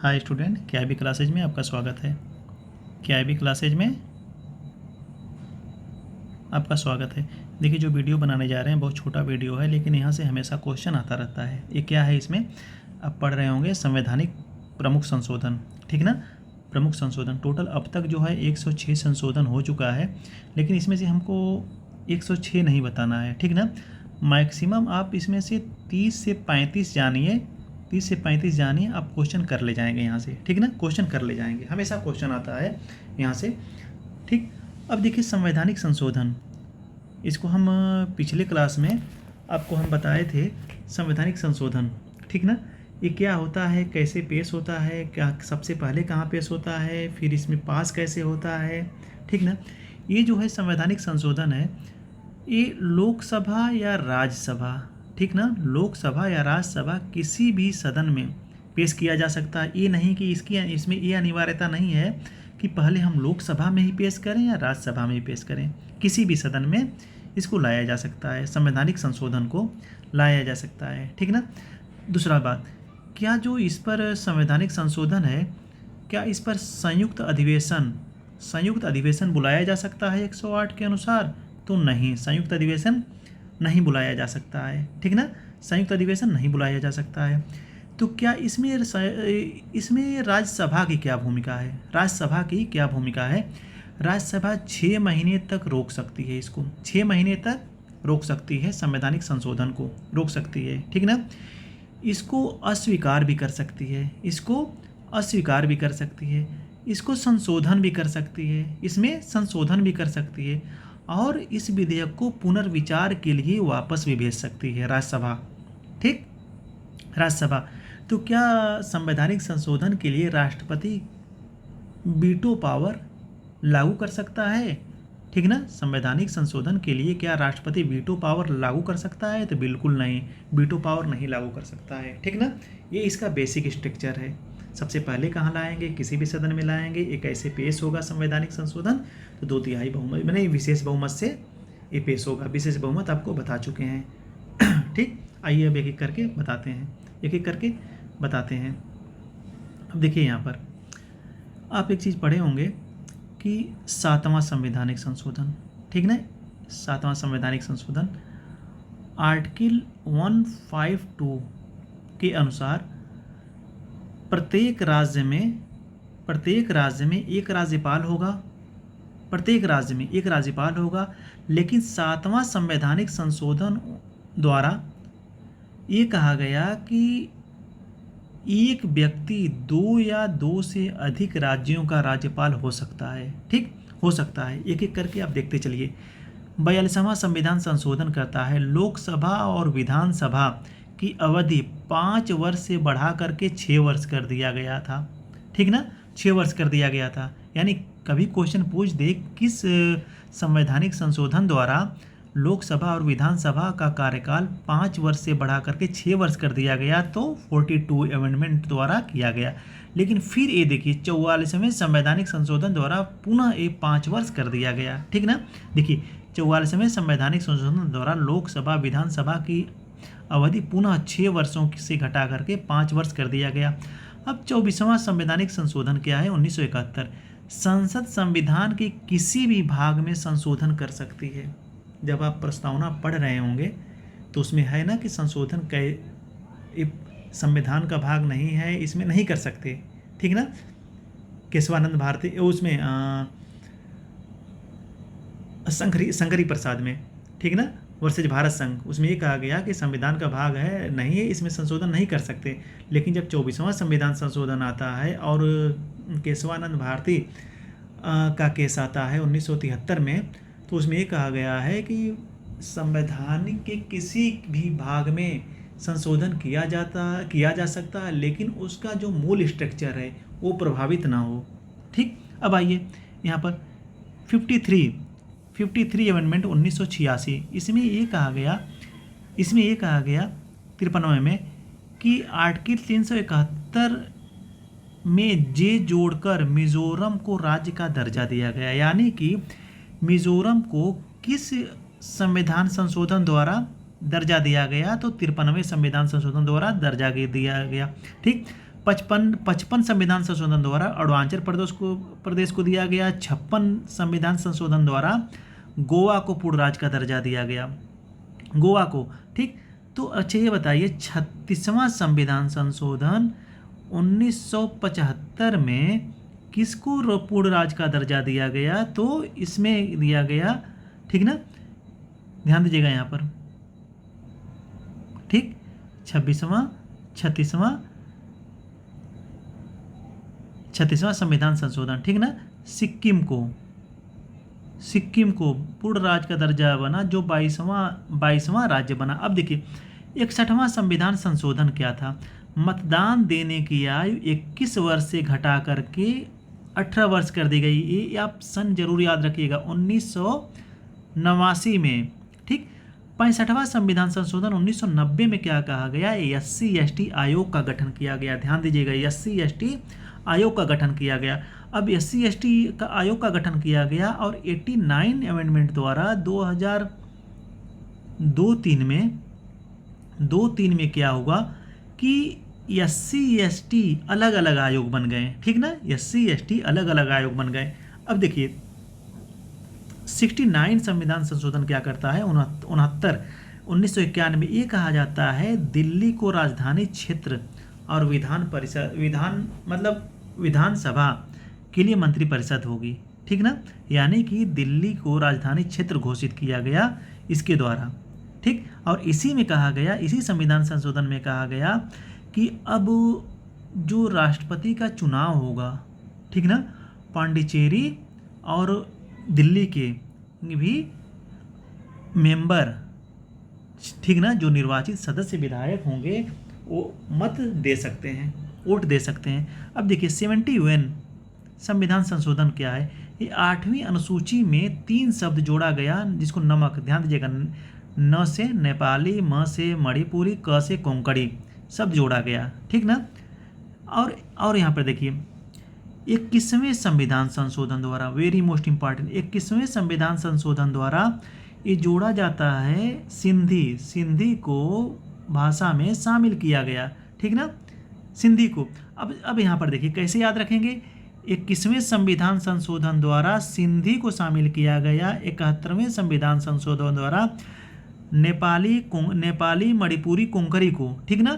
Hi student, KIB classes में आपका स्वागत है। KIB क्लासेज में आपका स्वागत है। देखिए, जो वीडियो बनाने जा रहे हैं बहुत छोटा वीडियो है, लेकिन यहाँ से हमेशा क्वेश्चन आता रहता है। ये क्या है, इसमें आप पढ़ रहे होंगे संवैधानिक प्रमुख संशोधन, ठीक ना। प्रमुख संशोधन टोटल अब तक जो है 106 संशोधन हो चुका है, लेकिन इसमें से हमको 106 नहीं बताना है, ठीक ना। मैक्सिमम आप इसमें से 30 से 35 जानिए, 30 से 35 जानिए, आप क्वेश्चन कर ले जाएंगे यहाँ से, ठीक ना। क्वेश्चन कर ले जाएंगे, हमेशा क्वेश्चन आता है यहाँ से, ठीक। अब देखिए, संवैधानिक संशोधन, इसको हम पिछले क्लास में आपको हम बताए थे। संवैधानिक संशोधन, ठीक ना, ये क्या होता है, कैसे पेश होता है, क्या सबसे पहले कहाँ पेश होता है, फिर इसमें पास कैसे होता है, ठीक ना। ये जो है संवैधानिक संशोधन है, ये लोकसभा या राज्यसभा, ठीक ना, लोकसभा या राज्यसभा किसी भी सदन में पेश किया जा सकता है। ये नहीं कि इसमें ये अनिवार्यता नहीं है कि पहले हम लोकसभा में ही पेश करें या राज्यसभा में ही पेश करें, किसी भी सदन में इसको लाया जा सकता है, संवैधानिक संशोधन को लाया जा सकता है, ठीक ना। दूसरा बात, क्या जो इस पर संवैधानिक संशोधन है, क्या इस पर संयुक्त अधिवेशन बुलाया जा सकता है 108 के अनुसार? तो नहीं, संयुक्त अधिवेशन नहीं बुलाया जा सकता है, ठीक ना। संयुक्त अधिवेशन नहीं बुलाया जा सकता है। तो क्या इसमें राज्यसभा की क्या भूमिका है? राज्यसभा की क्या भूमिका है? राज्यसभा 6 महीने तक रोक सकती है, इसको 6 महीने तक रोक सकती है, संवैधानिक संशोधन को रोक सकती है, ठीक ना। इसको अस्वीकार भी कर सकती है, इसको अस्वीकार भी कर सकती है, इसको संशोधन भी कर सकती है, इसमें संशोधन भी कर सकती है, और इस विधेयक को पुनर्विचार के लिए वापस भी भेज सकती है राज्यसभा, ठीक, राज्यसभा। तो क्या संवैधानिक संशोधन के लिए राष्ट्रपति वीटो पावर लागू कर सकता है? ठीक ना, संवैधानिक संशोधन के लिए क्या राष्ट्रपति वीटो पावर लागू कर सकता है? तो बिल्कुल नहीं, वीटो पावर नहीं लागू कर सकता है, ठीक ना। ये इसका बेसिक स्ट्रक्चर है। सबसे पहले कहाँ लाएंगे? किसी भी सदन में लाएंगे। ये कैसे पेश होगा संवैधानिक संशोधन? तो 2/3 बहुमत, मैंने विशेष बहुमत से ये पेश होगा। विशेष बहुमत आपको बता चुके हैं, ठीक। आइए अब एक एक करके बताते हैं, एक एक करके बताते हैं। अब देखिए, यहाँ पर आप एक चीज़ पढ़े होंगे कि 7वां संवैधानिक संशोधन, ठीक ना, 7वां संवैधानिक संशोधन आर्टिकल 152 के अनुसार प्रत्येक राज्य में एक राज्यपाल होगा, प्रत्येक राज्य में एक राज्यपाल होगा। लेकिन 7वां संवैधानिक संशोधन द्वारा ये कहा गया कि एक व्यक्ति 2 या 2 से अधिक राज्यों का राज्यपाल हो सकता है, ठीक, हो सकता है। एक एक करके आप देखते चलिए। 42वां संविधान संशोधन करता है लोकसभा और विधानसभा की अवधि 5 वर्ष से बढ़ा करके 6 वर्ष कर दिया गया था, ठीक ना, 6 वर्ष कर दिया गया था। यानी कभी क्वेश्चन पूछ दे किस संवैधानिक संशोधन द्वारा लोकसभा और विधानसभा का कार्यकाल 5 वर्ष से बढ़ा करके 6 वर्ष कर दिया गया, तो 42 अमेंडमेंट द्वारा किया गया। लेकिन फिर ये देखिए, 44वें संवैधानिक संशोधन द्वारा पुनः ये 5 वर्ष कर दिया गया, ठीक ना। देखिए, 44वें संवैधानिक संशोधन द्वारा लोकसभा विधानसभा की अवधि पुनः 6 वर्षों से घटा करके 5 वर्ष कर दिया गया। अब 24वां संवैधानिक संशोधन क्या है? 1971। संसद संविधान के किसी भी भाग में संशोधन कर सकती है। जब आप प्रस्तावना पढ़ रहे होंगे तो उसमें है ना कि संशोधन संविधान का भाग नहीं है, इसमें नहीं कर सकते, ठीक ना। केशवानंद भारती उसमें शंकरी प्रसाद में, ठीक ना, वर्सेज भारत संघ, उसमें ये कहा गया कि संविधान का भाग है, नहीं है, इसमें संशोधन नहीं कर सकते। लेकिन जब 24वां संविधान संशोधन आता है और केशवानंद भारती का केस आता है 1973 में, तो उसमें ये कहा गया है कि संविधान के किसी भी भाग में संशोधन किया जा सकता है, लेकिन उसका जो मूल स्ट्रक्चर है वो प्रभावित ना हो, ठीक। अब आइए यहाँ पर 53 अमेंडमेंट 1986, इसमें ये कहा गया 53 में कि आर्टिकल 371 में जे जोड़कर मिजोरम को राज्य का दर्जा दिया गया। यानी कि मिजोरम को किस संविधान संशोधन द्वारा दर्जा दिया गया? तो 53वें संविधान संशोधन द्वारा दर्जा दिया गया, ठीक। 55 संविधान संशोधन द्वारा अरुणाचल प्रदेश को दिया गया। 56 संविधान संशोधन द्वारा गोवा को पूर्ण राज्य का दर्जा दिया गया, गोवा को। ठीक, तो अच्छा ये बताइए 36वां संविधान संशोधन 1975 में किसको पूर्ण राज्य का दर्जा दिया गया? तो इसमें दिया गया, ठीक ना, ध्यान दीजिएगा यहाँ पर। ठीक, 36वां संविधान संशोधन, ठीक ना। सिक्किम को पूर्ण राज्य का दर्जा बना, जो 22वां राज्य बना। अब देखिए 61वां संविधान संशोधन क्या था? मतदान देने की आयु 21 वर्ष से घटा करके 18 वर्ष कर दी गई। ये आप सन जरूर याद रखिएगा, 1989 में। ठीक, 65वां संविधान संशोधन 1990 में क्या कहा गया? SC/ST आयोग का गठन किया गया। ध्यान दीजिएगा, SC/ST आयोग का गठन किया गया। अब SC/ST का आयोग का गठन किया गया और 89 अमेंडमेंट द्वारा 2002-3 में क्या हुआ कि SC/ST अलग अलग आयोग बन गए। ठीक ना, SC/ST अलग अलग आयोग बन गए। अब देखिए 69 संविधान संशोधन क्या करता है? 1991 ये कहा जाता है दिल्ली को राजधानी क्षेत्र और विधानसभा के लिए मंत्रिपरिषद होगी। ठीक ना, यानी कि दिल्ली को राजधानी क्षेत्र घोषित किया गया इसके द्वारा। ठीक, और इसी में कहा गया, इसी संविधान संशोधन में कहा गया कि अब जो राष्ट्रपति का चुनाव होगा, ठीक ना, पांडिचेरी और दिल्ली के भी मेंबर, ठीक ना, जो निर्वाचित सदस्य विधायक होंगे वो मत दे सकते हैं, वोट दे सकते हैं। अब देखिए 71 संविधान संशोधन क्या है? ये 8वीं अनुसूची में 3 शब्द जोड़ा गया, जिसको नमक, ध्यान दीजिएगा, न से नेपाली, म से मणिपुरी, क से कोंकणी शब्द जोड़ा गया। ठीक ना, और यहाँ पर देखिए 21वें संविधान संशोधन द्वारा, वेरी मोस्ट इंपॉर्टेंट, 21वें संविधान संशोधन द्वारा ये जोड़ा जाता है सिंधी को भाषा में शामिल किया गया। ठीक ना, सिंधी को। अब यहाँ पर देखिए कैसे याद रखेंगे? 21वें संविधान संशोधन द्वारा सिंधी को शामिल किया गया। 71वें संविधान संशोधन द्वारा नेपाली मणिपुरी कोंकणी को, ठीक ना,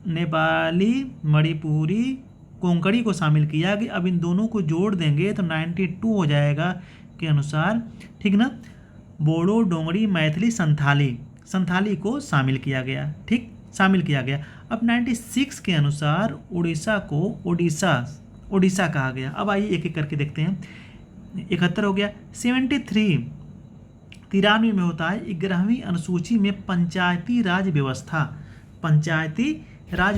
नेपाली मणिपुरी कोंकणी को शामिल किया गया। अब इन दोनों को जोड़ देंगे तो 92 हो जाएगा के अनुसार। ठीक ना, बोडो, डोंगरी, मैथिली, संथाली को शामिल किया गया। ठीक, शामिल किया गया। अब 96 के अनुसार उड़ीसा को ओडिशा कहा गया। अब आइए एक एक करके देखते हैं। 71 हो गया। 93 में होता है 11वीं अनुसूची में पंचायती राज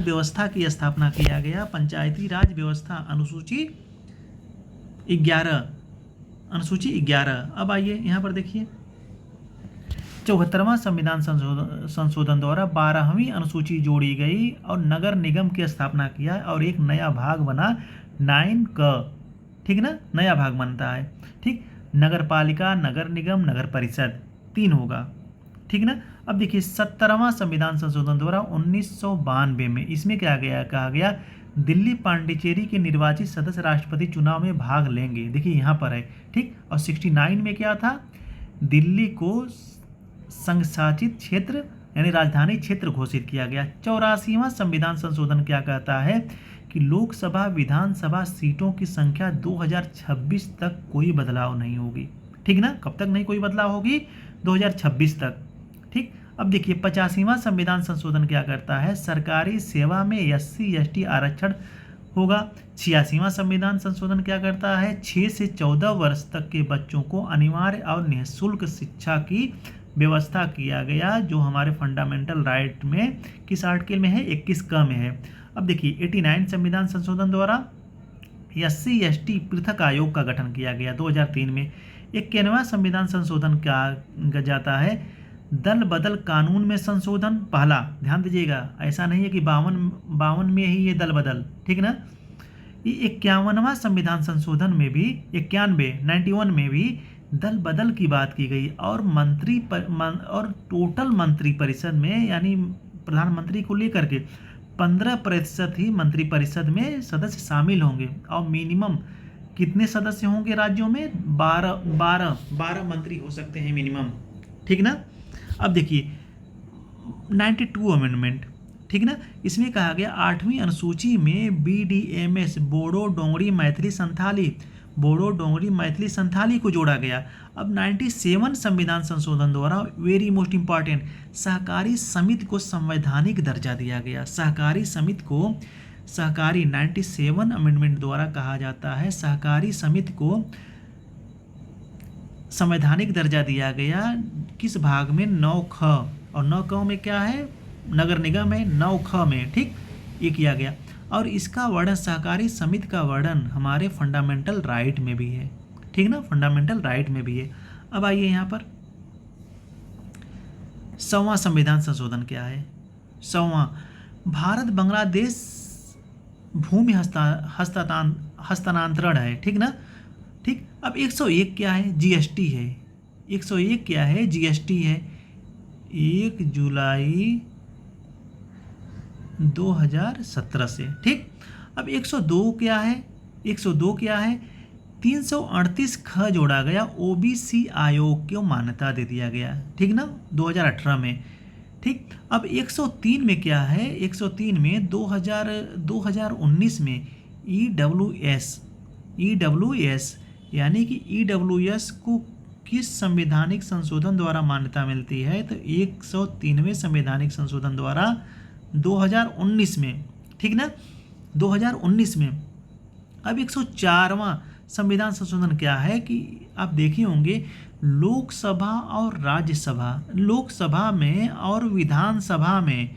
व्यवस्था की स्थापना किया गया। पंचायती राज व्यवस्था अनुसूची 11। अब आइए यहाँ पर देखिए 74वां संविधान संशोधन द्वारा 12वीं अनुसूची जोड़ी गई और नगर निगम की स्थापना किया और एक नया भाग बना 9 क। ठीक ना, नया भाग बनता है। ठीक, नगर पालिका, नगर निगम, नगर परिषद 3 होगा। ठीक ना, अब देखिए 70वां संविधान संशोधन द्वारा 1992 में इसमें क्या कहा गया? दिल्ली पांडिचेरी के निर्वाचित सदस्य राष्ट्रपति चुनाव में भाग लेंगे। देखिए यहाँ पर है। ठीक, और 69 में क्या था? दिल्ली को संघ शासित क्षेत्र यानी राजधानी क्षेत्र घोषित किया गया। 84वां संविधान संशोधन क्या कहता है कि लोकसभा विधानसभा सीटों की संख्या 2026 तक कोई बदलाव नहीं होगी। ठीक ना, कब तक नहीं कोई बदलाव होगी? 2026 तक। ठीक, अब देखिए 85वां संविधान संशोधन क्या करता है? सरकारी सेवा में SC/ST आरक्षण होगा। 86वां संविधान संशोधन क्या करता है? 6 से 14 वर्ष तक के बच्चों को अनिवार्य और निःशुल्क शिक्षा की व्यवस्था किया गया, जो हमारे फंडामेंटल राइट में किस आर्टिकल में है? 21 क में है। अब देखिए 89 संविधान संशोधन द्वारा SC/ST पृथक आयोग का गठन किया गया 2003 में। 91वां संविधान संशोधन क्या जाता है? दल बदल कानून में संशोधन पहला। ध्यान दीजिएगा, ऐसा नहीं है कि 52 में ही ये दल बदल। ठीक ना, ये 51वां संविधान संशोधन में भी 91 में भी दल बदल की बात की गई और टोटल मंत्री परिषद में यानी प्रधानमंत्री को लेकर के 15% ही मंत्रिपरिषद में सदस्य शामिल होंगे और मिनिमम कितने सदस्य होंगे राज्यों में? 12 मंत्री हो सकते हैं मिनिमम, ठीक ना। अब देखिए 92 अमेंडमेंट, ठीक ना, इसमें कहा गया 8वीं अनुसूची में BDMS बोडो डोंगरी मैथिली संथाली, बोडो डोंगरी मैथिली संथाली को जोड़ा गया। अब 97 संविधान संशोधन द्वारा वेरी मोस्ट इंपॉर्टेंट सहकारी समिति को संवैधानिक दर्जा दिया गया। सहकारी समिति को, सहकारी 97 अमेंडमेंट द्वारा कहा जाता है सहकारी समिति को संवैधानिक दर्जा दिया गया। किस भाग में? 9ख, और 9क में क्या है? नगर निगम है। 9ख में, ठीक, ये किया गया। और इसका वर्णन, सहकारी समिति का वर्णन हमारे फंडामेंटल राइट में भी है, ठीक ना, फंडामेंटल राइट में भी है। अब आइए यहाँ पर 100वां संविधान संशोधन क्या है? 100वां, भारत बांग्लादेश भूमि हस्तांतरण है, ठीक ना, ठीक। अब 101 क्या है? GST है। 101 क्या है? GST है। 1 जुलाई 2017 से, ठीक। अब 102 क्या है? 102 क्या है? 338 ख जोड़ा गया, OBC आयोग को मान्यता दे दिया गया, ठीक ना, 2018 में, ठीक। अब 103 में क्या है? 103 में 2019 में EWS यानी कि EWS को किस संवैधानिक संशोधन द्वारा मान्यता मिलती है? तो 103वें संवैधानिक संशोधन द्वारा 2019 में, ठीक ना, 2019 में। अब 104वां संविधान संशोधन क्या है कि आप देखे होंगे लोकसभा और राज्यसभा, लोकसभा में और विधानसभा में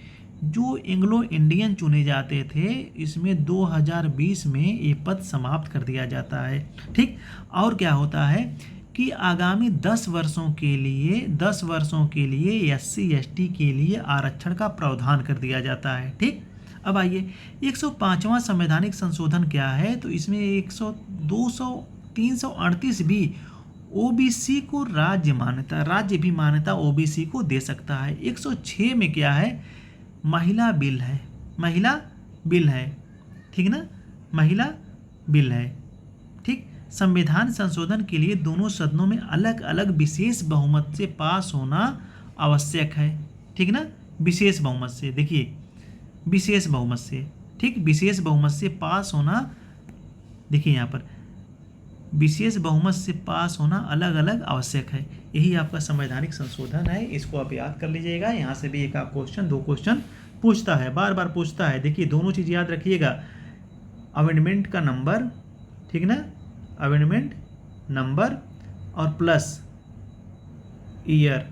जो एंग्लो इंडियन चुने जाते थे, इसमें 2020 में ये पद समाप्त कर दिया जाता है, ठीक। और क्या होता है कि आगामी 10 वर्षों के लिए SC ST के लिए आरक्षण का प्रावधान कर दिया जाता है, ठीक। अब आइए 105वां संवैधानिक संशोधन क्या है? तो इसमें 338 भी OBC को राज्य भी मान्यता OBC को दे सकता है। 106 में क्या है? महिला बिल है, ठीक ना, महिला बिल है, ठीक। संविधान संशोधन के लिए दोनों सदनों में अलग अलग विशेष बहुमत से पास होना आवश्यक है, ठीक ना, विशेष बहुमत से, देखिए विशेष बहुमत से, ठीक, विशेष बहुमत से पास होना, देखिए यहाँ पर विशेष बहुमत से पास होना अलग अलग आवश्यक है। यही आपका संवैधानिक संशोधन है, इसको आप याद कर लीजिएगा। यहाँ से भी एक आप क्वेश्चन 2 क्वेश्चन पूछता है, बार बार पूछता है। देखिए दोनों चीज़ याद रखिएगा, अमेंडमेंट का नंबर, ठीक ना, अमेंडमेंट नंबर और प्लस ईयर,